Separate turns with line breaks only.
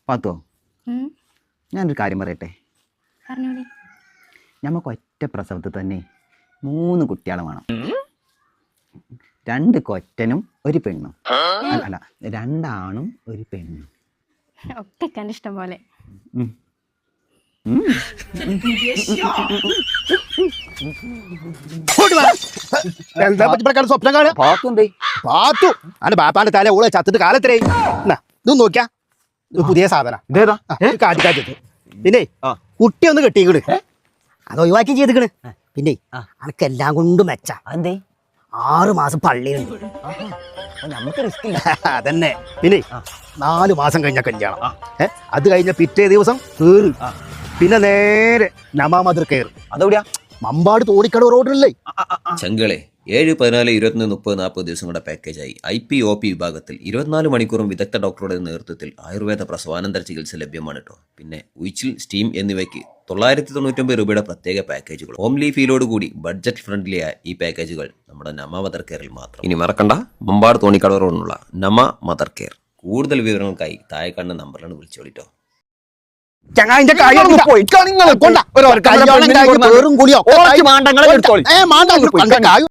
പാത്തോ ഞാനൊരു കാര്യം പറയട്ടെ. നമുക്ക് ഒറ്റ പ്രസവത്തിൽ തന്നെ 3 കുട്ടികളെ വേണം. 2 കൊറ്റനും ഒരു പെണ്ണും. അല്ല 2 ആണും ഒരു പെണ്ണും.
ഒക്കെ കണ്ട ഇഷ്ടം പോലെ.
സ്വപ്നം കാണാ പാത്തു അന്റെ ബാപ്പാന്റെ തല ഓളെ ചത്തിട്ട് കാലത്രേ. ഇതൊന്നും നോക്കിയാ പുതിയ സാധനം കാറ്റിക്കാറ്റത്ത്. പിന്നെ കുട്ടി ഒന്ന് കെട്ടിക്കണ്, അത് ഒഴിവാക്കി ചെയ്തിക്കണ്. പിന്നെ അനക്കെല്ലാം കൊണ്ടും മെച്ച.
അതെന്തേ?
6 മാസം പള്ളിയിലുണ്ട്.
നമുക്ക് റിസ്ക് ഇല്ല.
അതന്നെ. പിന്നെ 4 മാസം കഴിഞ്ഞ കല്യാണം. അത് കഴിഞ്ഞ പിറ്റേ ദിവസം കേറ്, പിന്നെ നേരെ നമാ മദർ കെയർ.
അതെവിടെയാ?
മമ്പാട് തോടിക്കട റോഡിലല്ലേ.
ചങ്കളെ 7, 14, 21, 30, 40 ദിവസങ്ങളുടെ പാക്കേജായി IP-OP വിഭാഗത്തിൽ 24 മണിക്കൂറും വിദഗ്ധ ഡോക്ടറുടെ നേതൃത്വത്തിൽ ആയുർവേദ പ്രസവാനന്തര ചികിത്സ ലഭ്യമാണ് കേട്ടോ. പിന്നെ ഉയിച്ചിൽ, സ്റ്റീം എന്നിവയ്ക്ക് 999 രൂപയുടെ പ്രത്യേക പാക്കേജുകൾ. ഹോംലി ഫീലോട് കൂടി ബഡ്ജറ്റ് ഫ്രണ്ട്ലിയായ ഈ പാക്കേജുകൾ നമ്മുടെ നമ മദർ കെയറിൽ മാത്രം. ഇനി മറക്കണ്ട, മമ്പാട് തോണിക്കട റോഡിലുള്ള നമ മദർ കെയർ. കൂടുതൽ വിവരങ്ങൾക്കായി താഴെ കാണുന്ന നമ്പറിലാണ് വിളിച്ചോളിട്ടോ.
ചങ്ങായിന്റെ കാര്യം